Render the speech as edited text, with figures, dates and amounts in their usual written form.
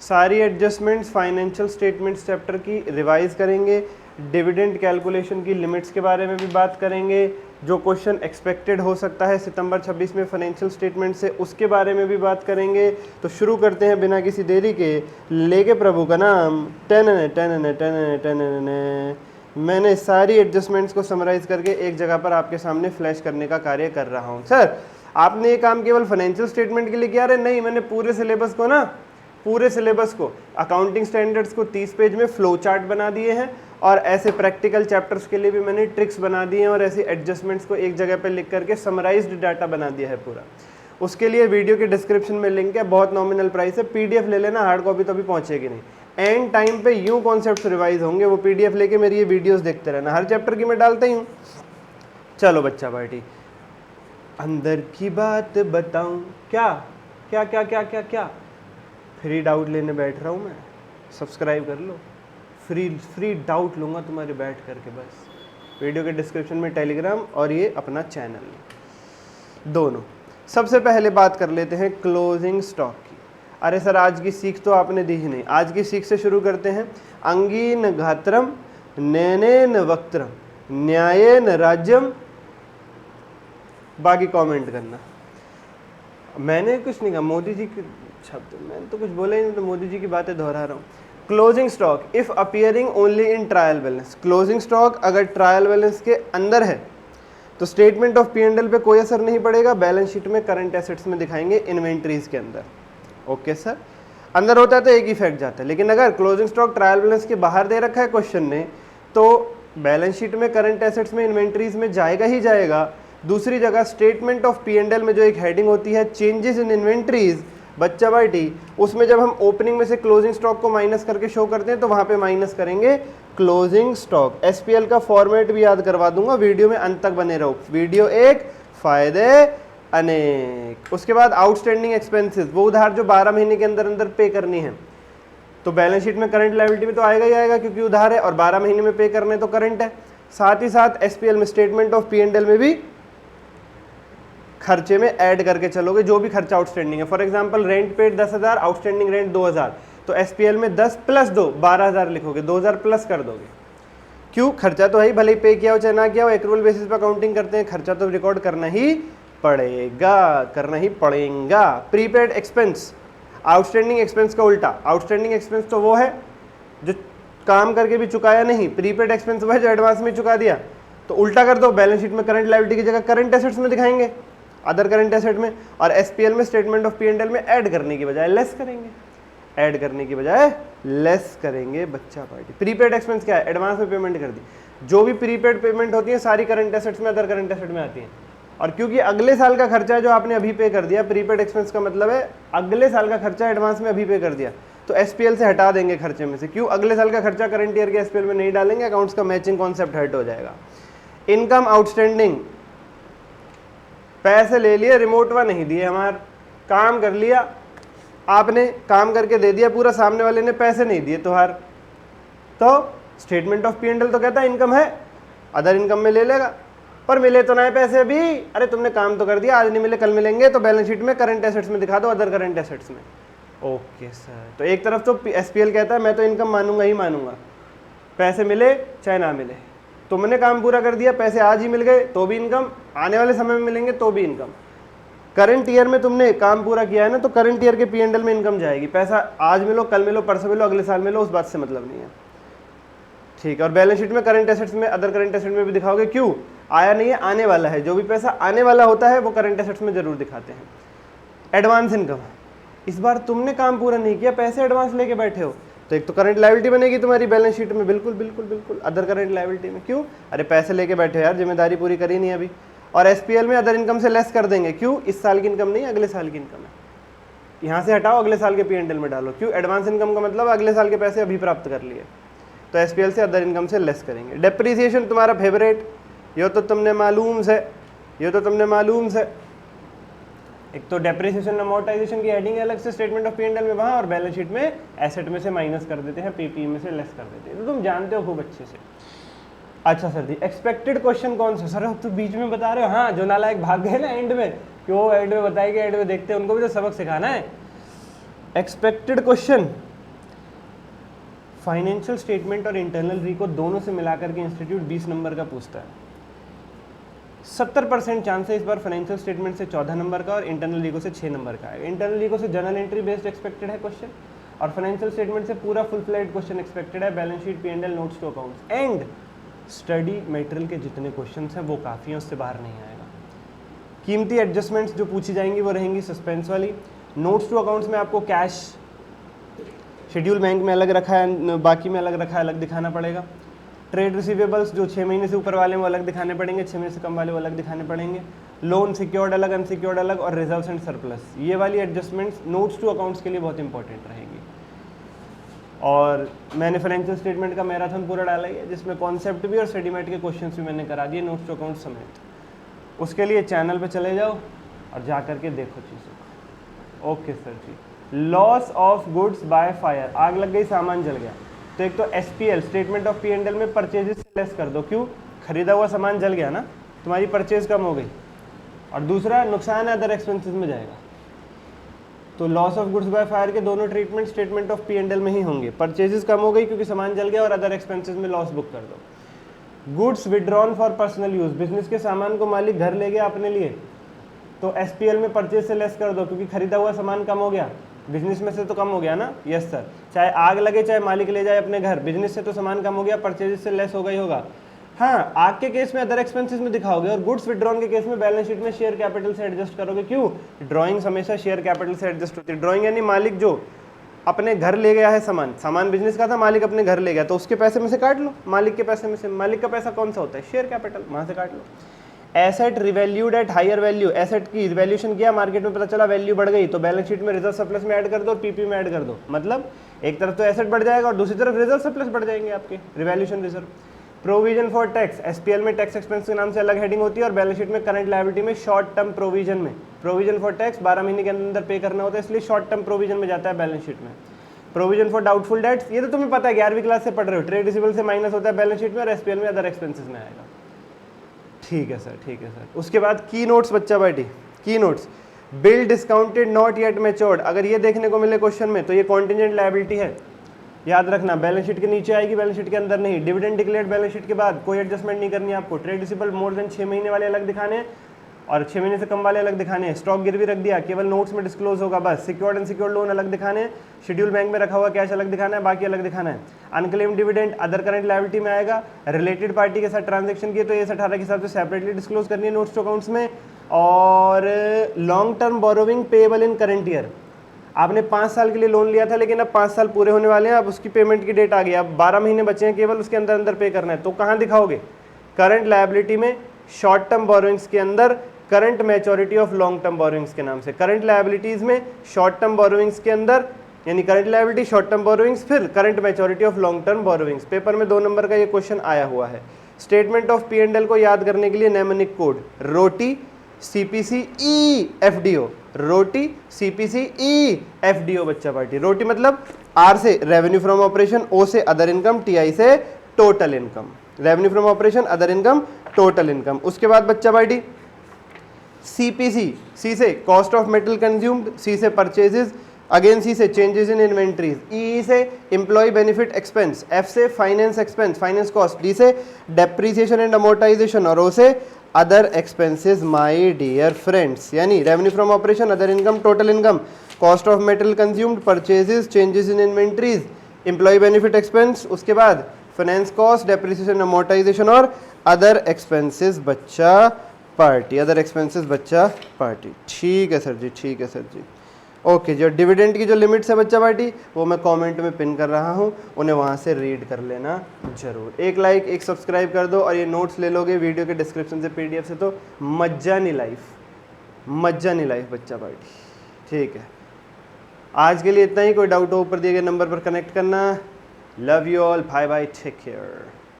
सारी adjustments financial statements chapter की revise करेंगे, डिविडेंड कैलकुलेशन की लिमिट्स के बारे में भी बात करेंगे, जो क्वेश्चन एक्सपेक्टेड हो सकता है सितंबर 26 में फाइनेंशियल स्टेटमेंट से उसके बारे में भी बात करेंगे। तो शुरू करते हैं बिना किसी देरी के, लेके प्रभु का नाम। मैंने सारी एडजस्टमेंट्स को समराइज करके एक जगह पर आपके सामने फ्लैश करने का कार्य कर रहा हूँ। सर आपने ये काम केवल फाइनेंशियल स्टेटमेंट के लिए किया? रहे नहीं, मैंने पूरे सिलेबस को पूरे सिलेबस को अकाउंटिंग स्टैंडर्ड्स को 30 पेज में फ्लो चार्ट बना दिए हैं, और ऐसे प्रैक्टिकल चैप्टर्स के लिए भी मैंने ट्रिक्स बना दिए हैं, और ऐसी एडजस्टमेंट्स को एक जगह पर लिख करके समराइज्ड डाटा बना दिया है पूरा। उसके लिए वीडियो के डिस्क्रिप्शन में लिंक है, बहुत नॉमिनल प्राइस है, पीडीएफ ले लेना, हार्ड कॉपी तो अभी पहुंचेगी नहीं। एंड टाइम पे यूं कॉन्सेप्ट्स रिवाइज होंगे, वो पीडीएफ लेके मेरी ये वीडियोस देखते रहना, हर चैप्टर की मैं डालता ही हूँ। चलो बच्चा पार्टी, अंदर की बात बताऊं क्या क्या क्या क्या क्या क्या, फ्री डाउट लेने बैठ रहा हूँ मैं, सब्सक्राइब कर लो, फ्री डाउट लूँगा तुम्हारे बैठ करके बस। वीडियो के डिस्क्रिप्शन में टेलीग्राम और ये अपना चैनल दोनों। सबसे पहले बात कर लेते हैं क्लोजिंग स्टॉक की। अरे सर आज की सीख तो आपने दी ही नहीं, आज की सीख से शुरू करते हैं। अंगीन घात्रम नैनेन वक्त्रम न्यायेन राज्यम, बाकी कमेंट करना। मैंने कुछ नहीं कहा, मोदी जी के शब्द, मैंने तो कुछ बोला ही नहीं, तो मोदी जी की बातें दोहरा रहा हूँ। Closing stock if appearing only in trial balance, closing stock अगर ट्रायल बैलेंस के अंदर है तो स्टेटमेंट ऑफ P&L पे कोई असर नहीं पड़ेगा, बैलेंस शीट में करंट एसेट्स में दिखाएंगे इन्वेंट्रीज के अंदर। ओके सर, अंदर होता है तो एक इफेक्ट जाता है, लेकिन अगर क्लोजिंग स्टॉक ट्रायल बैलेंस के बाहर दे रखा है क्वेश्चन ने, तो बैलेंस शीट में करंट एसेट्स में इन्वेंट्रीज में जाएगा ही जाएगा। दूसरी जगह स्टेटमेंट ऑफ P&L में जो एक हेडिंग होती है चेंजेस इन इन्वेंट्रीज, बच्चा बाटी, उसमें जब हम ओपनिंग में से क्लोजिंग स्टॉक को माइनस करके शो करते हैं तो वहां पे माइनस करेंगे क्लोजिंग स्टॉक। SPL का फॉर्मेट भी याद करवा दूंगा, वीडियो में अंत तक बने रहो, वीडियो एक फायदे अनेक। उसके बाद आउटस्टैंडिंग एक्सपेंसेस, वो उधार जो 12 महीने के अंदर अंदर पे करनी है, तो बैलेंस शीट में करंट लायबिलिटी में तो आएगा ही आएगा क्योंकि उधार है, और 12 महीने में पे करने तो करंट है। साथ ही साथ SPL में स्टेटमेंट ऑफ P&L में भी खर्चे में ऐड करके चलोगे जो भी खर्चा आउटस्टैंडिंग है। For example rent paid 10,000, outstanding rent 2,000, तो SPL में 10 प्लस 2 12,000 लिखोगे, 2,000 प्लस कर दोगे। क्यों? खर्चा तो है ही, भले ही पे किया हो चाहे ना किया हो, एक्रूअल बेसिस पर अकाउंटिंग करते हैं, खर्चा तो रिकॉर्ड करना ही पड़ेगा, करना ही पड़ेगा। प्रीपेड एक्सपेंस, आउटस्टैंडिंग एक्सपेंस का उल्टा। आउटस्टैंडिंग एक्सपेंस तो वो है जो काम करके भी चुकाया नहीं, प्रीपेड एक्सपेंस वो है जो एडवांस में चुका दिया। तो उल्टा कर दो, बैलेंस शीट में करंट लायबिलिटी की जगह करंट एसेट्स में दिखाएंगे, अदर करंट एसेट में, और SPL में स्टेटमेंट ऑफ P&L में ऐड करने की बजाय लेस करेंगे, ऐड करने की बजाय लेस करेंगे बच्चा पार्टी। प्रीपेड एक्सपेंस क्या है? एडवांस में पेमेंट कर दी, जो भी प्रीपेड पेमेंट होती है सारी करंट एसेट्स में, अदर करंट एसेट में आती है। और क्योंकि अगले साल का खर्चा है जो आपने अभी पे कर दिया, प्रीपेड एक्सपेंस का मतलब है अगले साल का खर्चा एडवांस में अभी पे कर दिया, तो SPL से हटा देंगे खर्चे में से। क्यों? अगले साल का खर्चा करंट ईयर के SPL में नहीं डालेंगे, अकाउंट्स का मैचिंग कॉन्सेप्ट हट हो जाएगा। इनकम आउटस्टैंडिंग, पैसे ले लिए, रिमोट वा नहीं दिए, हमारा काम कर लिया आपने, काम करके दे दिया पूरा, सामने वाले ने पैसे नहीं दिए तुहार, तो स्टेटमेंट ऑफ P&L तो कहता है इनकम है, अदर इनकम में ले लेगा, पर मिले तो ना है पैसे अभी। अरे तुमने काम तो कर दिया, आज नहीं मिले कल मिलेंगे, तो बैलेंस शीट में करंट एसेट्स में दिखा दो, अदर करंट एसेट्स में। ओके सर, तो एक तरफ तो SPL कहता है मैं तो इनकम मानूंगा ही मानूंगा, पैसे मिले चाहे ना मिले, तुमने काम पूरा कर दिया, पैसे आज ही मिल गए तो भी इनकम, आने वाले समय में मिलेंगे तो भी इनकम। करंट ईयर में तुमने काम पूरा किया है ना, तो करंट ईयर के P&L में इनकम जाएगी, पैसा आज मिलो कल मिलो परसों मिलो अगले साल मिलो, उस बात से मतलब नहीं है, ठीक है। और बैलेंस शीट में करंट एसेट्स में, अदर करंट एसेट में भी दिखाओगे, क्यों? आया नहीं है, आने वाला है, जो भी पैसा आने वाला होता है वो करंट एसेट्स में जरूर दिखाते हैं। एडवांस इनकम, इस बार तुमने काम पूरा नहीं किया, पैसे एडवांस लेके बैठे हो, तो एक तो करंट लायबिलिटी बनेगी तुम्हारी बैलेंस शीट में, बिल्कुल बिल्कुल बिल्कुल, अदर करंट लायबिलिटी में। क्यों? अरे पैसे लेके बैठे यार, जिम्मेदारी पूरी करी नहीं अभी। और SPL में अदर इनकम से लेस कर देंगे, क्यों? इस साल की इनकम नहीं, अगले साल की इनकम है, यहाँ से हटाओ अगले साल के P&L में डालो। क्यों? एडवांस इनकम का मतलब अगले साल के पैसे अभी प्राप्त कर लिए, तो SPL से अदर इनकम से लेस करेंगे। डेप्रिसिएशन तुम्हारा फेवरेट, ये तो तुमने मालूम से, ये तो तुमने मालूम से। एक तो डेप्रिसिएशन अमोर्टाइजेशन की हेडिंग है अलग से स्टेटमेंट ऑफ P&L में वहाँ, और बैलेंस शीट में एसेट में से माइनस कर देते हैं, PPE में से लेस कर देते हैं, तो तुम जानते हो खूब अच्छे से। अच्छा सर जी, एक्सपेक्टेड क्वेश्चन कौन सा? सर अब तो बीच में बता रहे हो, हाँ जो नालायक भाग गए ना एंड में, कि वो एंड में बताएंगे, एंड में देखते हैं, उनको भी तो सबक सिखाना है। एक्सपेक्टेड क्वेश्चन फाइनेंशियल स्टेटमेंट और इंटरनल रिको दोनों से मिलाकर के इंस्टीट्यूट 20 नंबर का पूछता है। 70% चांस है इस बार फाइनेंशियल स्टेटमेंट से 14 नंबर का और इंटरनल रिको से 6 नंबर का है। इंटरनल रिको से जर्नल एंट्री बेस्ड एक्सपेक्टेड है क्वेश्चन, और फाइनेंशियल स्टेटमेंट से पूरा फुल फ्लेड क्वेश्चन एक्सपेक्टेड है, balance sheet, P&L, notes to accounts and study material के जितने क्वेश्चन हैं वो काफ़ी हैं, उससे बाहर नहीं आएगा। कीमती एडजस्टमेंट्स जो पूछी जाएंगी वो रहेंगी सस्पेंस वाली। नोट्स टू अकाउंट्स में आपको कैश शेड्यूल बैंक में अलग रखा है, बाकी में अलग रखा है, अलग दिखाना पड़ेगा। ट्रेड रिसीवेबल्स जो 6 महीने से ऊपर वाले वो अलग दिखाने पड़ेंगे, 6 महीने से कम वाले वो अलग दिखाने पड़ेंगे। लोन सिक्योर्ड अलग, अनसिक्योर्ड अलग, और रिजर्व्स एंड सरप्लस, ये वाली एडजस्टमेंट्स नोट्स टू अकाउंट्स के लिए बहुत इंपॉर्टेंट रहेगी। और मैंने फाइनेंशियल स्टेटमेंट का मैराथन पूरा डाला ही है, जिसमें कॉन्सेप्ट भी और स्टडीमेट के क्वेश्चंस भी मैंने करा दिए नोट्स टू अकाउंट समेत। उसके लिए चैनल पे चले जाओ और जा करके देखो चीज़ों को। Okay sir ji. Loss of goods by fire, आग लग गई, सामान जल गया, तो एक तो SPL स्टेटमेंट ऑफ P&L में परचेजेस से लेस कर दो। क्यों? खरीदा हुआ सामान जल गया ना, तुम्हारी परचेज कम हो गई। और दूसरा नुकसान अदर एक्सपेंसेस में जाएगा। तो loss of goods by fire के दोनों ट्रीटमेंट स्टेटमेंट ऑफ P&L में ही होंगे। परचेजेस कम हो गई क्योंकि सामान जल गया, और अदर एक्सपेंसेस में लॉस बुक कर दो। Goods withdrawn for personal use, business के सामान को मालिक घर ले गया अपने लिए, तो SPL में परचेज से लेस कर दो, क्योंकि खरीदा हुआ सामान कम हो गया, बिजनेस में से तो कम हो गया ना। यस सर, चाहे आग लगे चाहे मालिक ले जाए अपने घर, बिजनेस से तो सामान कम हो गया, परचेज से लेस होगा ही होगा। हाँ, आग के केस में अदर एक्सपेंसेस में दिखाओगे, और गुड्स विड्रॉन के केस में बैलेंस शीट में शेयर कैपिटल से एडजस्ट करोगे। क्यों? ड्राइंग्स हमेशा शेयर कैपिटल से एडजस्ट होती है। ड्राइंग यानी मालिक जो अपने घर ले गया है सामान, सामान बिजनेस का था, मालिक अपने घर ले गया, तो उसके पैसे में से काट लो, मालिक के पैसे में से। मालिक का पैसा कौन सा होता है? शेयर कैपिटल, वहां से काट लो। Asset revalued at higher value, asset की वैल्यूएशन किया, मार्केट में पता चला वैल्यू बढ़ गई, तो बैलेंस शीट में रिजर्व सरप्लस में ऐड कर दो और PP में ऐड कर दो। मतलब एक तरफ तो एसेट बढ़ जाएगा और दूसरी तरफ रिजर्व सरप्लस बढ़ जाएंगे आपके, revaluation reserve. Provision for tax, SPL में टैक्स एक्सपेंस के नाम से अलग हेडिंग होती है, और बैलेंस शीट में करंट लायबिलिटी में शॉर्ट टर्म प्रोविजन में प्रोविजन फॉर टैक्स 12 महीने के अंदर पे करना होता है, इसलिए शॉर्ट टर्म प्रोविजन में जाता है बैलेंस शीट में। प्रोविजन फॉर डाउटफुल डेट्स, ये तो तुम्हें पता है, 11वीं क्लास से पढ़ रहे हो। ट्रेड रिसीवेबल से माइनस होता है बैलेंस शीट में, और SPL में अदर एक्सपेंसेस में आएगा। ठीक है सर, ठीक है सर। उसके बाद की नोट्स बच्चा बैठी, की notes, bill discounted not yet matured, अगर ये देखने को मिले क्वेश्चन में तो ये कॉन्टिजेंट लायबिलिटी है, याद रखना। बैलेंस शीट के नीचे आएगी, बैलेंस शीट के अंदर नहीं। डिविडेंड डिक्लेयर्ड बैलेंस शीट के बाद कोई एडजस्टमेंट नहीं करनी है आपको। ट्रेड रिसीवेबल मोर देन 6 महीने वाले अलग दिखाने हैं, और 6 महीने से कम वाले अलग दिखाने हैं। स्टॉक गिरवी रख दिया, केवल नोट्स में डिस्क्लोज होगा बस। सिक्योर्ड अनसिक्योर्ड लोन अलग दिखाने हैं, शेड्यूल बैंक में रखा हुआ कैश अलग दिखाना है, बाकी अलग दिखाना है। Unclaimed dividend other current liability में आएगा। रिलेटेड पार्टी के साथ ट्रांजेक्शन किए तो ये 18 के हिसाब से सेपरेटली डिस्क्लोज करनी है नोट्स टू अकाउंट्स में। और लॉन्ग टर्म बोरोविंग पेएबल इन करंट ईयर, आपने 5 साल के लिए लोन लिया था, लेकिन अब 5 साल पूरे होने वाले हैं, अब उसकी पेमेंट की डेट आ गई, अब 12 महीने बचे हैं केवल, उसके अंदर अंदर पे करना है, तो कहाँ दिखाओगे? करंट लायबिलिटी में, शॉर्ट टर्म बोरोइंग्स के अंदर, current maturity of long term borrowings के नाम से। करंट लायबिलिटीज में शॉर्ट टर्म बोरोइंग्स के अंदर, यानी current liability, short term borrowings, फिर current maturity of long term borrowings. Paper में 2 नंबर का ये क्वेश्चन आया हुआ है। स्टेटमेंट ऑफ P&L को याद करने के लिए नेमोनिक कोड रोटी CPC EFDO, रोटी CPC EFDO बच्चा पार्टी। रोटी मतलब R से रेवेन्यू फ्रॉम ऑपरेशन, O से अदर इनकम, TI से total income. Revenue from operation, other income, total income. उसके बाद बच्चा पार्टी CPC, C से cost of metal consumed, C से परचेजेस, अगेन C से चेंजेस इन इन्वेंट्रीज, E से employ benefit expense, F से finance expense, finance cost, D से depreciation and amortization, और O से other expenses. My dear friends, यानी revenue from operation, other income, total income, cost of metal consumed, purchases, changes in inventories, employ benefit expense, उसके बाद finance cost, depreciation, amortization और other expenses बच्चा party, other expenses बच्चा party. ठीक है sir ji, ठीक है सर जी। ओके, जो डिविडेंड की जो लिमिट्स है बच्चा पार्टी, वो मैं कमेंट में पिन कर रहा हूँ, उन्हें वहाँ से रीड कर लेना जरूर। एक लाइक, एक सब्सक्राइब कर दो, और ये नोट्स ले लोगे वीडियो के डिस्क्रिप्शन से, PDF से, तो मज्जानी लाइफ, मज्जानी लाइफ बच्चा पार्टी। ठीक है, आज के लिए इतना ही। कोई डाउट हो ऊपर दिए गए नंबर पर कनेक्ट करना। Love you all, bye bye, take care.